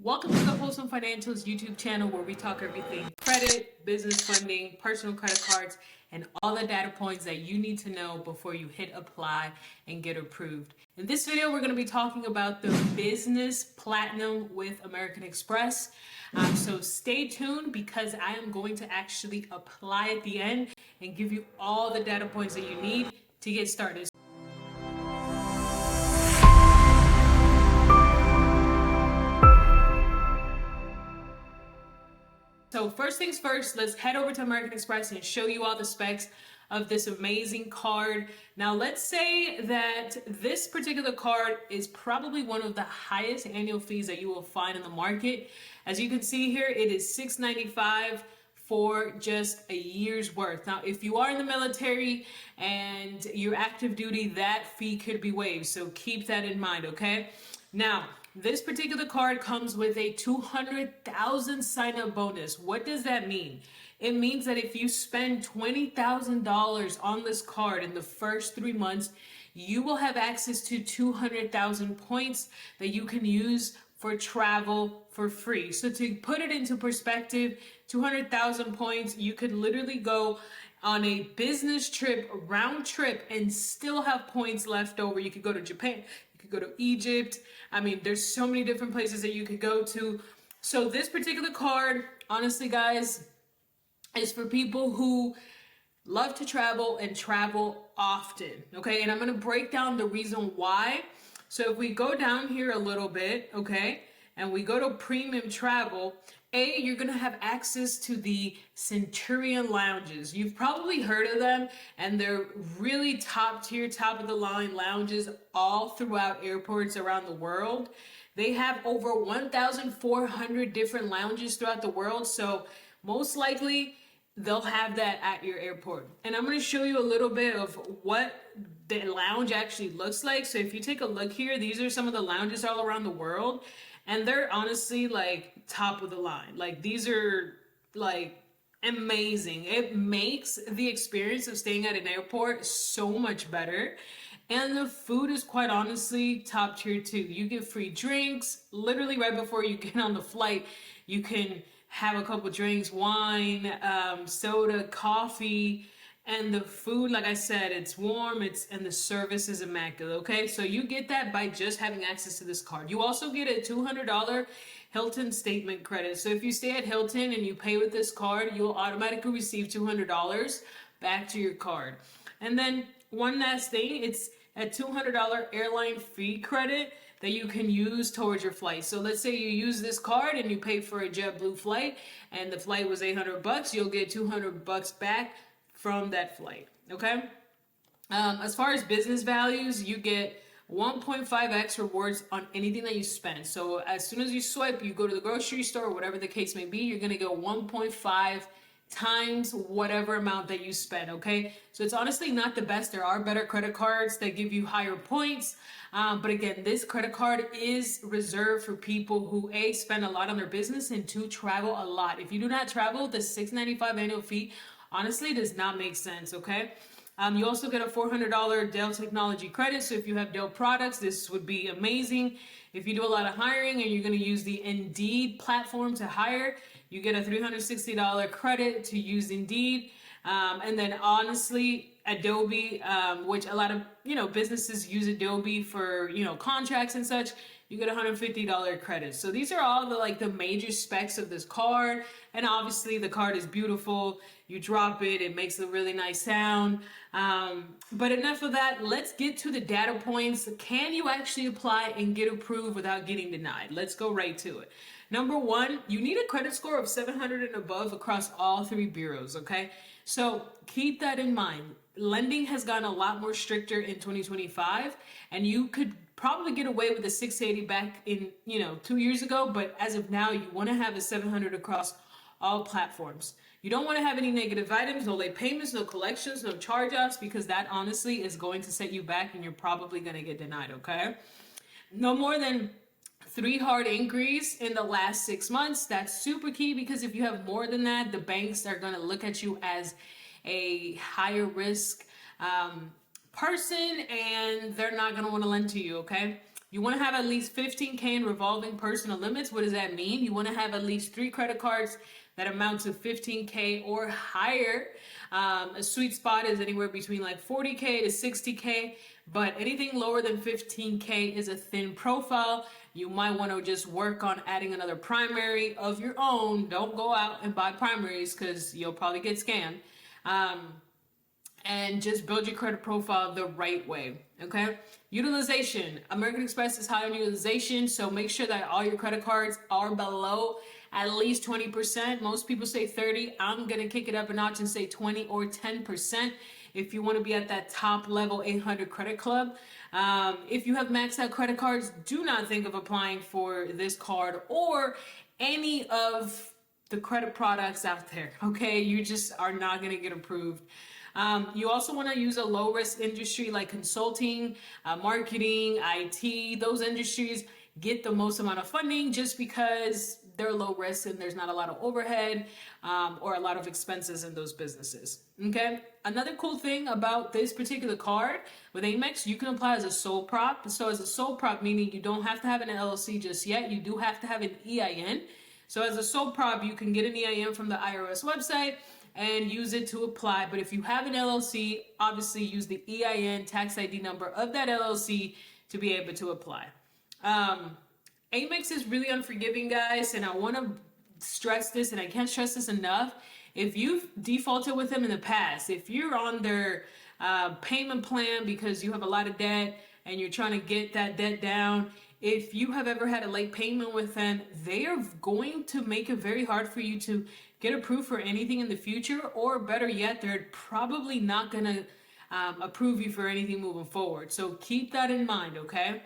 Welcome to the Wholesome Financials YouTube channel where we talk everything credit, business funding, personal credit cards, and all the data points that you need to know before you hit apply and get approved. In this video, we're going to be talking about the Business Platinum with American Express. So stay tuned because I am going to actually apply at the end and give you all the data points that you need to get started. So first things first, let's head over to American Express and show you all the specs of this amazing card. Now let's say that this particular card is probably one of the highest annual fees that you will find in the market. As you can see here, it is $695 for just a year's worth. Now, if you are in the military and you're active duty, that fee could be waived. So keep that in mind, okay? Now, this particular card comes with a 200,000 sign-up bonus. What does that mean? It means that if you spend $20,000 on this card in the first 3 months, you will have access to 200,000 points that you can use for travel for free. So to put it into perspective, 200,000 points, you could literally go on a business trip, round trip, and still have points left over. You could go to Japan, you could go to Egypt. I mean, there's so many different places that you could go to. So this particular card, honestly, guys, is for people who love to travel and travel often, okay? And I'm gonna break down the reason why. So if we go down here a little bit, okay, and we go to premium travel, you're gonna have access to the Centurion lounges. You've probably heard of them, and they're really top tier, top of the line lounges all throughout airports around the world. They have over 1,400 different lounges throughout the world, so most likely they'll have that at your airport. And I'm gonna show you a little bit of what the lounge actually looks like. So if you take a look here, these are some of the lounges all around the world. And they're honestly like top of the line. Like these are like amazing. It makes the experience of staying at an airport so much better. And the food is quite honestly top tier too. You get free drinks literally right before you get on the flight. You can have a couple drinks, wine, soda, coffee. And the food, like I said, it's warm, and the service is immaculate, okay? So you get that by just having access to this card. You also get a $200 Hilton statement credit. So if you stay at Hilton and you pay with this card, you'll automatically receive $200 back to your card. And then one last thing, it's a $200 airline fee credit that you can use towards your flight. So let's say you use this card and you pay for a JetBlue flight and the flight was $800, you'll get $200 back from that flight, okay? As far as business values, you get 1.5x rewards on anything that you spend. So as soon as you swipe, you go to the grocery store, whatever the case may be, you're gonna go 1.5 times whatever amount that you spend, okay? So it's honestly not the best. There are better credit cards that give you higher points. But again, this credit card is reserved for people who A, spend a lot on their business, and 2, travel a lot. If you do not travel, the $695 annual fee honestly does not make sense, okay? You also get a $400 Dell technology credit. So if you have Dell products, this would be amazing. If you do a lot of hiring and you're going to use the Indeed platform to hire, you get a $360 credit to use Indeed. And then honestly, Adobe, which a lot of, businesses use Adobe for, contracts and such, you get a $150 credit. So these are all the major specs of this card. And obviously the card is beautiful. You drop it, it makes a really nice sound. But enough of that, let's get to the data points. Can you actually apply and get approved without getting denied? Let's go right to it. Number one, you need a credit score of 700 and above across all 3 bureaus, okay? So keep that in mind. Lending has gotten a lot more stricter in 2025, and you could probably get away with a 680 back in, 2 years ago, but as of now, you want to have a 700 across all platforms. You don't want to have any negative items, no late payments, no collections, no charge-offs, because that honestly is going to set you back and you're probably going to get denied, okay? No more than 3 hard inquiries in the last 6 months. That's super key because if you have more than that, the banks are going to look at you as a higher risk person and they're not going to want to lend to you, okay? You want to have at least 15K in revolving personal limits. What does that mean? You want to have at least 3 credit cards that amount to 15K or higher. A sweet spot is anywhere between like 40K to 60K, but anything lower than 15K is a thin profile. You might want to just work on adding another primary of your own. Don't go out and buy primaries because you'll probably get scammed. And just build your credit profile the right way, okay? Utilization. American Express is high on utilization, so make sure that all your credit cards are below at least 20%. Most people say 30. I'm gonna kick it up a notch and say 20 or 10% if you wanna be at that top level 800 credit club. If you have maxed out credit cards, do not think of applying for this card or any of the credit products out there, okay? You just are not gonna get approved. You also want to use a low risk industry like consulting, marketing, IT. Those industries get the most amount of funding just because they're low risk and there's not a lot of overhead or a lot of expenses in those businesses. Okay. Another cool thing about this particular card with Amex, you can apply as a sole prop. So as a sole prop, meaning you don't have to have an LLC just yet. You do have to have an EIN. So as a sole prop, you can get an EIN from the IRS website and use it to apply. But if you have an LLC, obviously use the EIN tax ID number of that LLC to be able to apply. Amex is really unforgiving, guys, and I want to stress this, and I can't stress this enough. If you've defaulted with them in the past, if you're on their payment plan because you have a lot of debt and you're trying to get that debt down, if you have ever had a late payment with them, they are going to make it very hard for you to get approved for anything in the future, or better yet, they're probably not going to approve you for anything moving forward. So keep that in mind, okay?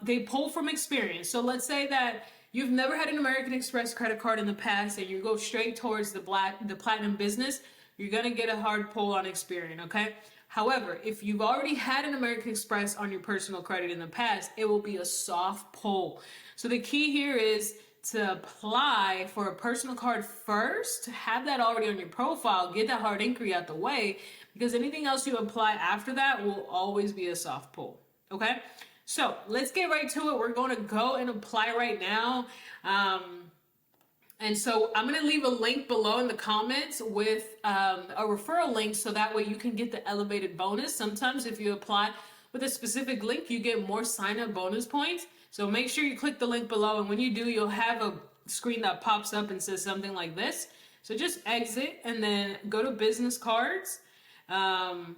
They pull from experience. So let's say that you've never had an American Express credit card in the past and you go straight towards the Platinum business, you're going to get a hard pull on Experian, okay? However, if you've already had an American Express on your personal credit in the past, it will be a soft pull. So the key here is to apply for a personal card first, have that already on your profile, get that hard inquiry out the way, because anything else you apply after that will always be a soft pull, okay? So let's get right to it. We're going to go and apply right now. And so I'm going to leave a link below in the comments with a referral link so that way you can get the elevated bonus. Sometimes if you apply with a specific link, you get more sign-up bonus points. So make sure you click the link below, and when you do, you'll have a screen that pops up and says something like this. So just exit and then go to business cards and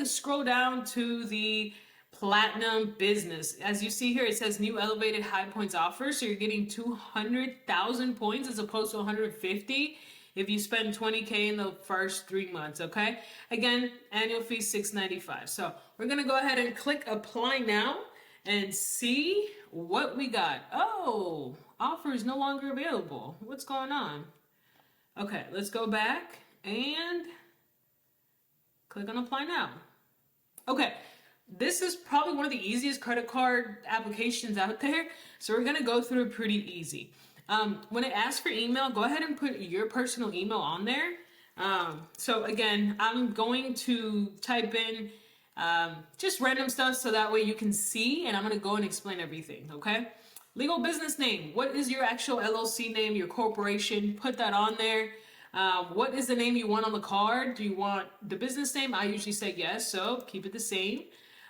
scroll down to the Platinum business. As you see here, it says new elevated high points offer. So you're getting 200,000 points as opposed to 150 if you spend 20K in the first 3 months, okay? Again, annual fee $695. So we're gonna go ahead and click apply now and see what we got. Oh, offer is no longer available. What's going on? Okay, let's go back and click on apply now. Okay, this is probably one of the easiest credit card applications out there. So we're gonna go through it pretty easy. When it asks for email, go ahead and put your personal email on there. So again, I'm going to type in just random stuff so that way you can see, and I'm going to go and explain everything, okay? Legal business name. What is your actual LLC name, your corporation? Put that on there. What is the name you want on the card? Do you want the business name? I usually say yes, so keep it the same.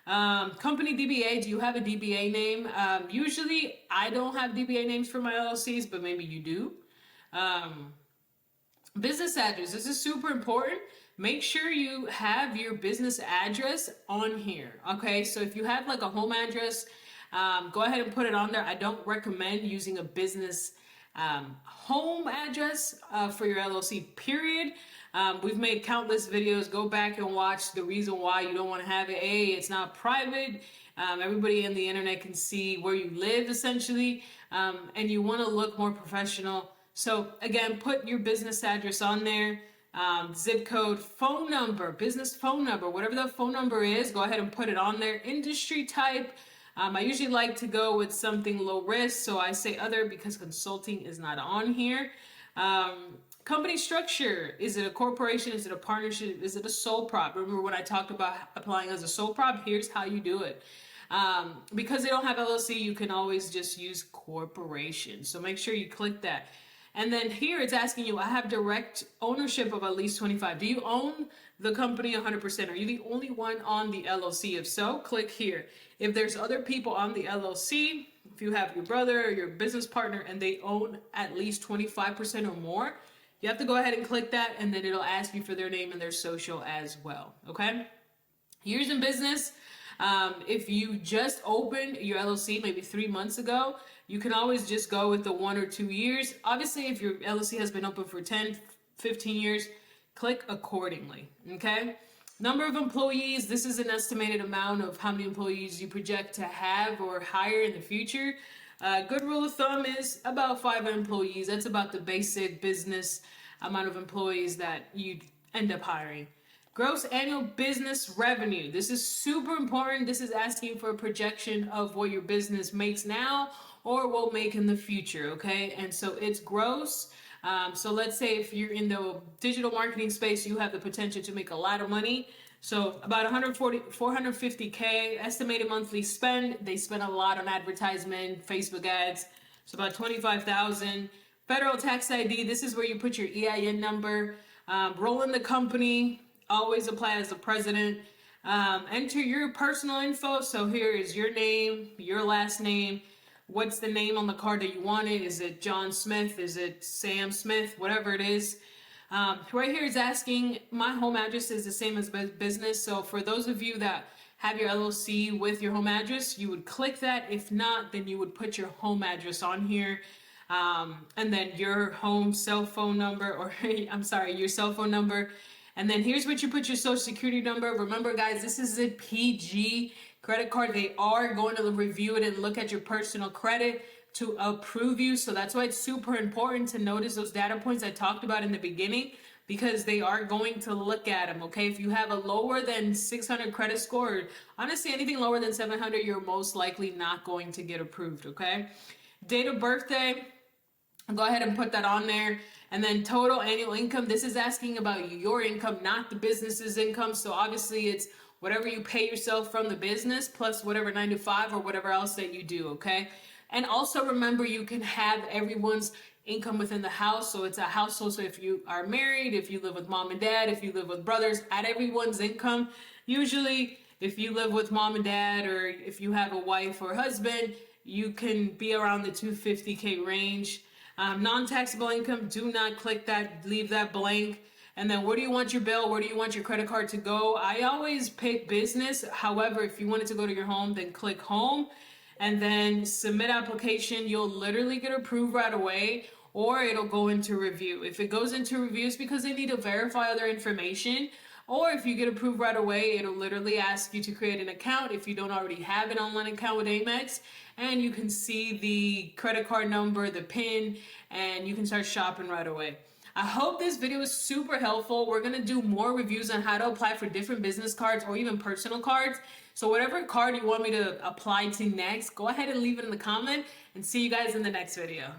Company DBA, do you have a DBA name? Usually I don't have DBA names for my LLCs, but maybe you do. Business address, this is super important. Make sure you have your business address on here, okay? So if you have like a home address, go ahead and put it on there. I don't recommend using a business home address for your LLC, period. We've made countless videos. Go back and watch the reason why you don't want to have it. It's not private. Everybody in the internet can see where you live, essentially, and you want to look more professional. So again, put your business address on there. Zip code, phone number, business phone number, whatever the phone number is, go ahead and put it on there. Industry type, I usually like to go with something low risk, so I say other because consulting is not on here. Company structure, is it a corporation, is it a partnership, is it a sole prop? Remember when I talked about applying as a sole prop? Here's how you do it. Because they don't have LLC, you can always just use corporation. So make sure you click that. And then here it's asking you, I have direct ownership of at least 25. Do you own the company 100%? Are you the only one on the LLC? If so, click here. If there's other people on the LLC, if you have your brother or your business partner and they own at least 25% or more, you have to go ahead and click that, and then it'll ask you for their name and their social as well, okay? Years in business, if you just opened your LLC maybe 3 months ago, you can always just go with the 1 or 2 years. Obviously, if your LLC has been open for 10, 15 years, click accordingly, okay? Number of employees, this is an estimated amount of how many employees you project to have or hire in the future. Good rule of thumb is about 5 employees. That's about the basic business amount of employees that you end up hiring. Gross annual business revenue. This is super important. This is asking for a projection of what your business makes now or will make in the future, okay? And so it's gross. So let's say if you're in the digital marketing space, you have the potential to make a lot of money. So about 450K estimated monthly spend. They spend a lot on advertisement, Facebook ads. So about 25,000. Federal tax ID. This is where you put your EIN number. Role in the company. Always apply as the president. Enter your personal info. So here is your name, your last name. What's the name on the card that you wanted? Is it John Smith? Is it Sam Smith? Whatever it is. Right here is asking, my home address is the same as business. So for those of you that have your LLC with your home address, you would click that. If not, then you would put your home address on here. And then your home cell phone number, or I'm sorry, your cell phone number. And then here's what you put your social security number. Remember guys, this is a PG credit card. They are going to review it and look at your personal credit to approve you. So that's why it's super important to notice those data points I talked about in the beginning, because they are going to look at them, okay? If you have a lower than 600 credit score, honestly, anything lower than 700, you're most likely not going to get approved, okay? Date of birthday, go ahead and put that on there. And then total annual income, this is asking about your income, not the business's income. So obviously it's whatever you pay yourself from the business plus whatever 9 to 5 or whatever else that you do, okay? And also remember, you can have everyone's income within the house. So it's a household. So if you are married, if you live with mom and dad, if you live with brothers, add everyone's income. Usually if you live with mom and dad, or if you have a wife or husband, you can be around the 250K range. Non-taxable income, do not click that, leave that blank. And then where do you want your bill? Where do you want your credit card to go? I always pick business. However, if you want it to go to your home, then click home and then submit application. You'll literally get approved right away, or it'll go into review. If it goes into review, it's because they need to verify other information. Or if you get approved right away, it'll literally ask you to create an account if you don't already have an online account with AMEX. And you can see the credit card number, the PIN, and you can start shopping right away. I hope this video is super helpful. We're going to do more reviews on how to apply for different business cards or even personal cards. So whatever card you want me to apply to next, go ahead and leave it in the comment, and see you guys in the next video.